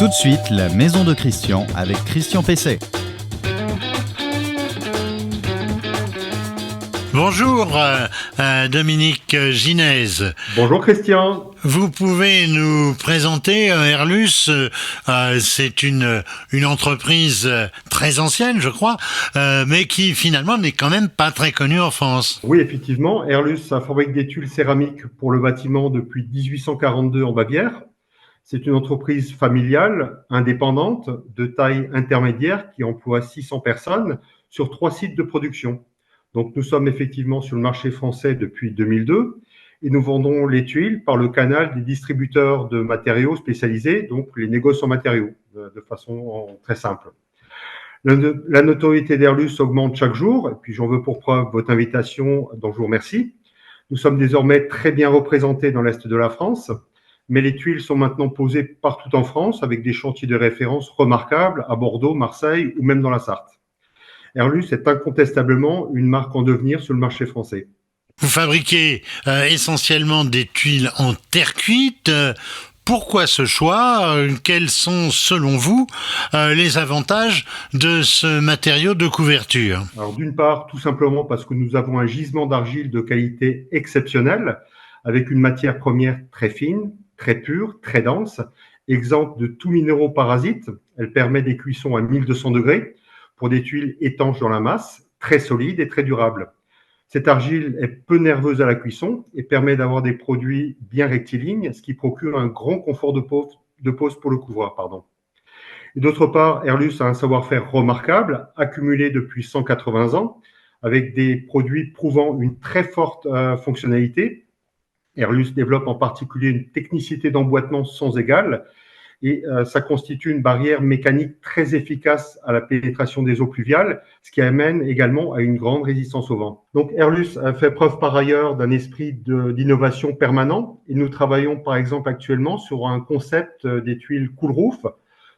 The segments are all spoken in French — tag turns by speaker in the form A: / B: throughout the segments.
A: Tout de suite, la maison de Christian avec Christian Pesset.
B: Bonjour Dominique Ginez.
C: Bonjour Christian.
B: Vous pouvez nous présenter Airlus. C'est une entreprise très ancienne, je crois, mais qui finalement n'est quand même pas très connue en France.
C: Oui, effectivement, Airlus fabrique des tuiles céramiques pour le bâtiment depuis 1842 en Bavière. C'est une entreprise familiale, indépendante, de taille intermédiaire qui emploie 600 personnes sur 3 sites de production. Donc nous sommes effectivement sur le marché français depuis 2002 et nous vendons les tuiles par le canal des distributeurs de matériaux spécialisés, donc les négociants matériaux, de façon très simple. La notoriété d'Airlus augmente chaque jour, et puis j'en veux pour preuve votre invitation, dont je vous remercie. Nous sommes désormais très bien représentés dans l'Est de la France, mais les tuiles sont maintenant posées partout en France avec des chantiers de référence remarquables à Bordeaux, Marseille ou même dans la Sarthe. Airlus est incontestablement une marque en devenir sur le marché français.
B: Vous fabriquez essentiellement des tuiles en terre cuite. Pourquoi ce choix ? Quels sont, selon vous, les avantages de ce matériau de couverture ?
C: Alors, d'une part, tout simplement parce que nous avons un gisement d'argile de qualité exceptionnelle, avec une matière première très fine, très pure, très dense, exempte de tout minéraux parasites. Elle permet des cuissons à 1200 degrés pour des tuiles étanches dans la masse, très solides et très durables. Cette argile est peu nerveuse à la cuisson et permet d'avoir des produits bien rectilignes, ce qui procure un grand confort de pose pour le couvreur. Et d'autre part, Airlus a un savoir-faire remarquable, accumulé depuis 180 ans, avec des produits prouvant une très forte fonctionnalité. Airlus développe en particulier une technicité d'emboîtement sans égale et ça constitue une barrière mécanique très efficace à la pénétration des eaux pluviales, ce qui amène également à une grande résistance au vent. Donc Airlus a fait preuve par ailleurs d'un esprit d'innovation permanent et nous travaillons par exemple actuellement sur un concept des tuiles Cool Roof.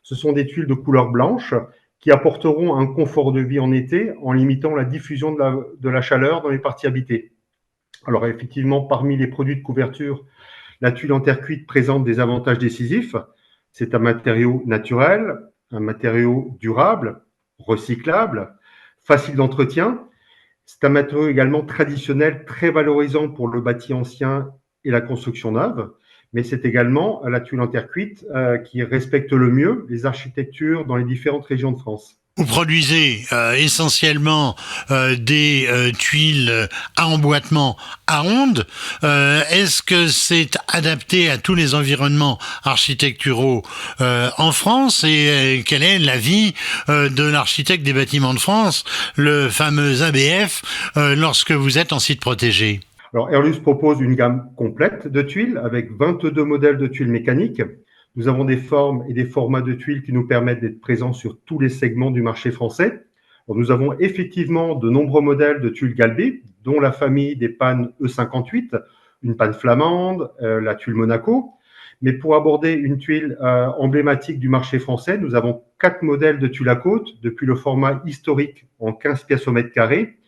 C: Ce sont des tuiles de couleur blanche qui apporteront un confort de vie en été en limitant la diffusion de la chaleur dans les parties habitées. Alors effectivement, parmi les produits de couverture, la tuile en terre cuite présente des avantages décisifs. C'est un matériau naturel, un matériau durable, recyclable, facile d'entretien. C'est un matériau également traditionnel, très valorisant pour le bâti ancien et la construction neuve. Mais c'est également la tuile en terre cuite qui respecte le mieux les architectures dans les différentes régions de France.
B: Vous produisez essentiellement des tuiles à emboîtement à ondes. Est-ce que c'est adapté à tous les environnements architecturaux en France et quel est l'avis de l'architecte des bâtiments de France, le fameux ABF, lorsque vous êtes en site protégé ?
C: Alors Airlus propose une gamme complète de tuiles avec 22 modèles de tuiles mécaniques. Nous avons des formes et des formats de tuiles qui nous permettent d'être présents sur tous les segments du marché français. Alors, nous avons effectivement de nombreux modèles de tuiles galbées, dont la famille des pannes E58, une panne flamande, la tuile Monaco. Mais pour aborder une tuile emblématique du marché français, nous avons 4 modèles de tuiles à côte, depuis le format historique en 15 pièces au mètre carré,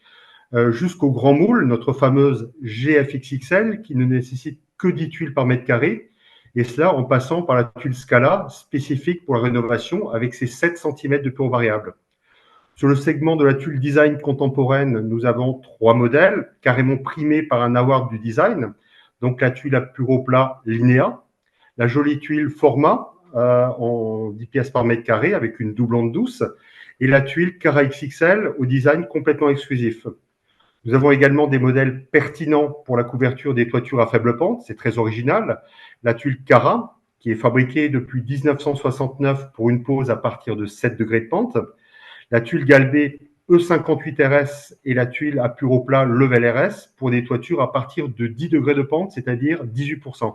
C: jusqu'au grand moule, notre fameuse GFXXL, qui ne nécessite que 10 tuiles par mètre carré, et cela en passant par la tuile Scala, spécifique pour la rénovation, avec ses 7 cm de pure variable. Sur le segment de la tuile design contemporaine, nous avons 3 modèles, carrément primés par un award du design. Donc la tuile à bureau plat Linéa, la jolie tuile Forma, en 10 pièces par mètre carré, avec une doublante douce, et la tuile Cara XXL au design complètement exclusif. Nous avons également des modèles pertinents pour la couverture des toitures à faible pente, c'est très original. La tuile Cara, qui est fabriquée depuis 1969 pour une pose à partir de 7 degrés de pente. La tuile galbée E58RS et la tuile à bureau plat Level RS pour des toitures à partir de 10 degrés de pente, c'est-à-dire 18%.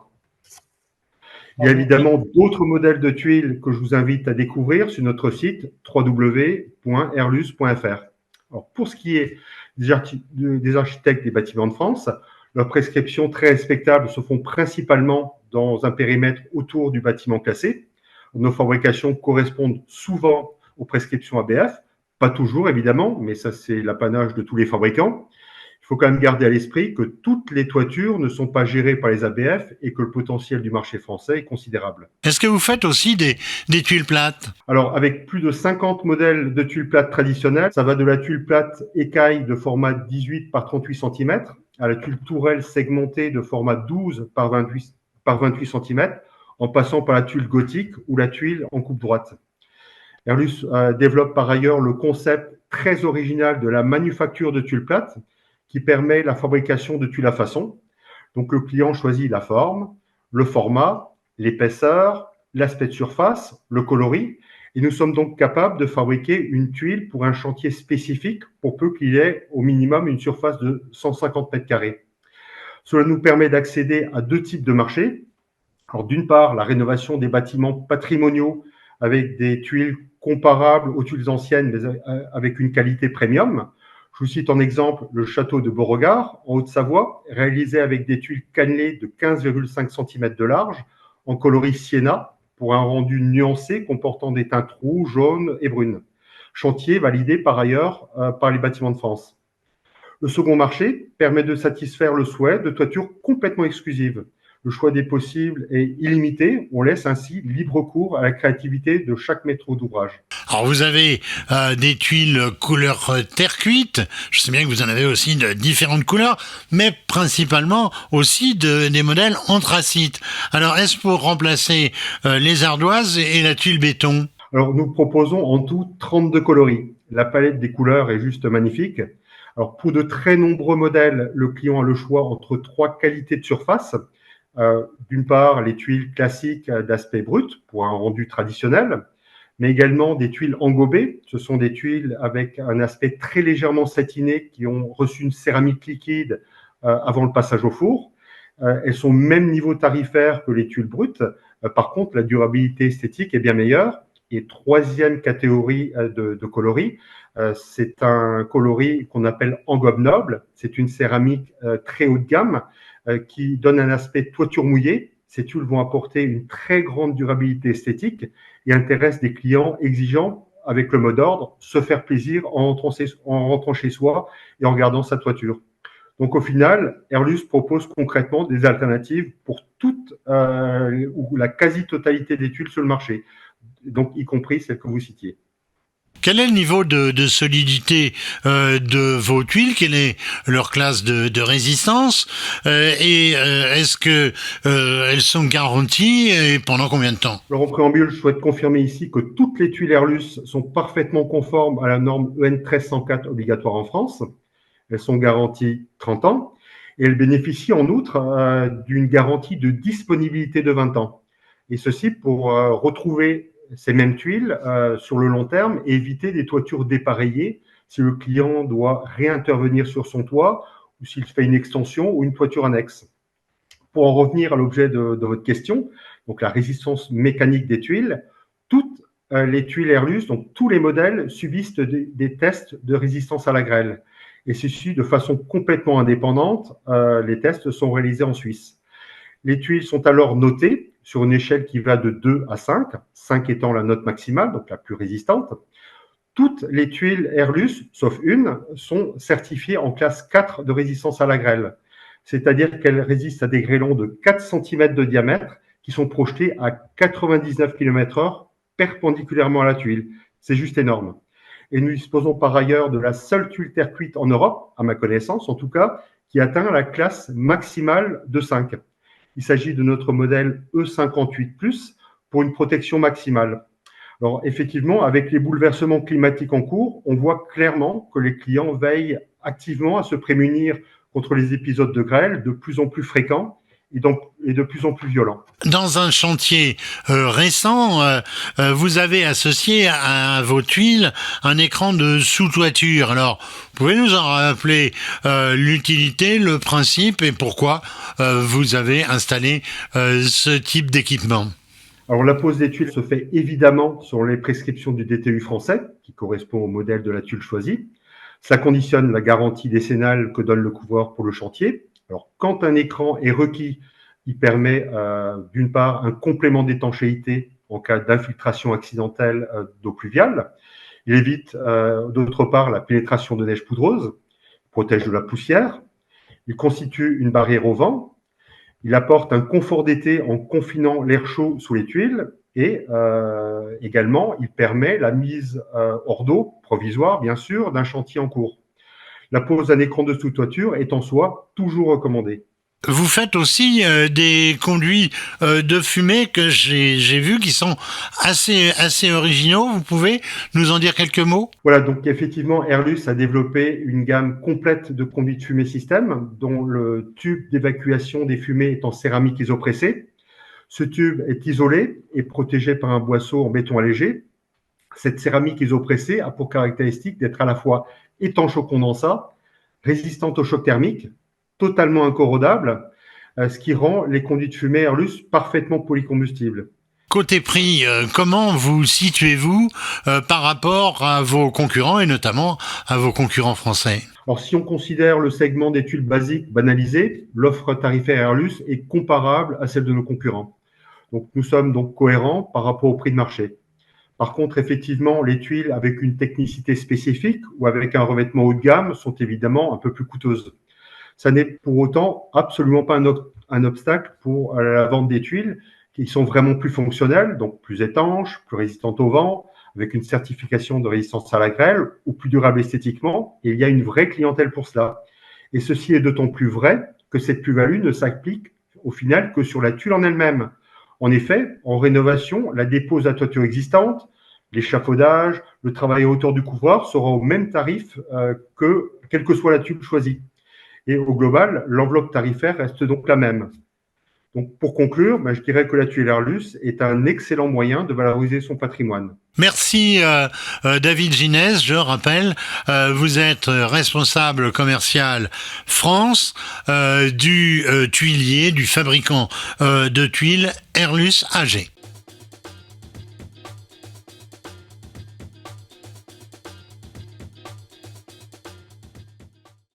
C: Il y a évidemment d'autres modèles de tuiles que je vous invite à découvrir sur notre site www.airlus.fr. Alors, pour ce qui est des architectes des bâtiments de France, leurs prescriptions très respectables se font principalement dans un périmètre autour du bâtiment classé. Nos fabrications correspondent souvent aux prescriptions ABF, pas toujours évidemment, mais ça c'est l'apanage de tous les fabricants. Il faut quand même garder à l'esprit que toutes les toitures ne sont pas gérées par les ABF et que le potentiel du marché français est considérable.
B: Est-ce que vous faites aussi des tuiles plates?
C: Alors, avec plus de 50 modèles de tuiles plates traditionnelles, ça va de la tuile plate écaille de format 18 par 38 cm à la tuile tourelle segmentée de format 12 par 28 cm, en passant par la tuile gothique ou la tuile en coupe droite. Airlus développe par ailleurs le concept très original de la manufacture de tuiles plates qui permet la fabrication de tuiles à façon. Donc le client choisit la forme, le format, l'épaisseur, l'aspect de surface, le coloris, et nous sommes donc capables de fabriquer une tuile pour un chantier spécifique pour peu qu'il ait au minimum une surface de 150 mètres carrés. Cela nous permet d'accéder à deux types de marchés. Alors d'une part, la rénovation des bâtiments patrimoniaux avec des tuiles comparables aux tuiles anciennes, mais avec une qualité premium. Je vous cite en exemple le château de Beauregard, en Haute-Savoie, réalisé avec des tuiles cannelées de 15,5 cm de large, en coloris sienna, pour un rendu nuancé comportant des teintes rouges, jaunes et brunes. Chantier validé par ailleurs par les Bâtiments de France. Le second marché permet de satisfaire le souhait de toitures complètement exclusives. Le choix des possibles est illimité. On laisse ainsi libre cours à la créativité de chaque maître d'ouvrage.
B: Alors vous avez des tuiles couleur terre cuite. Je sais bien que vous en avez aussi de différentes couleurs, mais principalement aussi des modèles anthracite. Alors est-ce pour remplacer les ardoises et la tuile béton?
C: Alors nous proposons en tout 32 coloris. La palette des couleurs est juste magnifique. Alors pour de très nombreux modèles, le client a le choix entre trois qualités de surface. D'une part, les tuiles classiques d'aspect brut pour un rendu traditionnel, mais également des tuiles engobées. Ce sont des tuiles avec un aspect très légèrement satiné qui ont reçu une céramique liquide avant le passage au four. Elles sont au même niveau tarifaire que les tuiles brutes. Par contre, la durabilité esthétique est bien meilleure. Et troisième catégorie de coloris, c'est un coloris qu'on appelle engobe noble. C'est une céramique très haut de gamme qui donne un aspect toiture mouillée. Ces tuiles vont apporter une très grande durabilité esthétique et intéressent des clients exigeants avec le mot d'ordre, se faire plaisir en rentrant chez soi et en regardant sa toiture. Donc au final, Airlus propose concrètement des alternatives pour toute ou la quasi-totalité des tuiles sur le marché, donc y compris celles que vous citiez.
B: Quel est le niveau de solidité de vos tuiles? Quelle est leur classe de résistance? Et est-ce que elles sont garanties et pendant combien de temps?
C: Alors en préambule, je souhaite confirmer ici que toutes les tuiles Airlus sont parfaitement conformes à la norme EN 1304 obligatoire en France. Elles sont garanties 30 ans et elles bénéficient en outre d'une garantie de disponibilité de 20 ans. Et ceci pour retrouver ces mêmes tuiles sur le long terme et éviter des toitures dépareillées si le client doit réintervenir sur son toit ou s'il fait une extension ou une toiture annexe. Pour en revenir à l'objet de votre question, donc la résistance mécanique des tuiles, toutes les tuiles Airlus, donc tous les modèles subissent des tests de résistance à la grêle. Et ceci de façon complètement indépendante. Les tests sont réalisés en Suisse. Les tuiles sont alors notées sur une échelle qui va de 2 à 5, 5 étant la note maximale, donc la plus résistante. Toutes les tuiles Airlus, sauf une, sont certifiées en classe 4 de résistance à la grêle, c'est-à-dire qu'elles résistent à des grêlons de 4 cm de diamètre qui sont projetés à 99 km/h perpendiculairement à la tuile. C'est juste énorme. Et nous disposons par ailleurs de la seule tuile terre cuite en Europe, à ma connaissance en tout cas, qui atteint la classe maximale de 5. Il s'agit de notre modèle E58+, pour une protection maximale. Alors effectivement, avec les bouleversements climatiques en cours, on voit clairement que les clients veillent activement à se prémunir contre les épisodes de grêle de plus en plus fréquents et de plus en plus violents.
B: Dans un chantier récent, vous avez associé à vos tuiles un écran de sous-toiture. Alors, pouvez nous en rappeler l'utilité, le principe et pourquoi vous avez installé ce type d'équipement?
C: Alors la pose des tuiles se fait évidemment sur les prescriptions du DTU français, qui correspond au modèle de la tuile choisie. Ça conditionne la garantie décennale que donne le couvreur pour le chantier. Alors, quand un écran est requis, il permet d'une part un complément d'étanchéité en cas d'infiltration accidentelle d'eau pluviale. Il évite d'autre part la pénétration de neige poudreuse. protège de la poussière, il constitue une barrière au vent, il apporte un confort d'été en confinant l'air chaud sous les tuiles et également il permet la mise hors d'eau, provisoire bien sûr, d'un chantier en cours. La pose d'un écran de sous-toiture est en soi toujours recommandée.
B: Vous faites aussi des conduits de fumée que j'ai vus qui sont assez originaux. Vous pouvez nous en dire quelques mots?
C: Voilà, donc effectivement, Airlus a développé une gamme complète de conduits de fumée système, dont le tube d'évacuation des fumées est en céramique isopressée. Ce tube est isolé et protégé par un boisseau en béton allégé. Cette céramique isopressée a pour caractéristique d'être à la fois étanche au condensat, résistante au choc thermique, totalement incorrodable, ce qui rend les conduits de fumée Airlus parfaitement polycombustibles.
B: Côté prix, comment vous situez-vous par rapport à vos concurrents et notamment à vos concurrents français?
C: Alors, si on considère le segment des tuiles basiques banalisées, l'offre tarifaire Airlus est comparable à celle de nos concurrents. Donc, nous sommes donc cohérents par rapport au prix de marché. Par contre, effectivement, les tuiles avec une technicité spécifique ou avec un revêtement haut de gamme sont évidemment un peu plus coûteuses. Ça n'est pour autant absolument pas un obstacle pour la vente des tuiles qui sont vraiment plus fonctionnelles, donc plus étanches, plus résistantes au vent, avec une certification de résistance à la grêle ou plus durables esthétiquement. Et il y a une vraie clientèle pour cela. Et ceci est d'autant plus vrai que cette plus-value ne s'applique au final que sur la tuile en elle-même. En effet, en rénovation, la dépose à toiture existante, l'échafaudage, le travail à hauteur du couvert sera au même tarif quelle que soit la tuile choisie. Et au global, l'enveloppe tarifaire reste donc la même. Donc, pour conclure, je dirais que la tuile Airlus est un excellent moyen de valoriser son patrimoine.
B: Merci David Ginès, je rappelle, vous êtes responsable commercial France du tuilier, du fabricant de tuiles Airlus AG.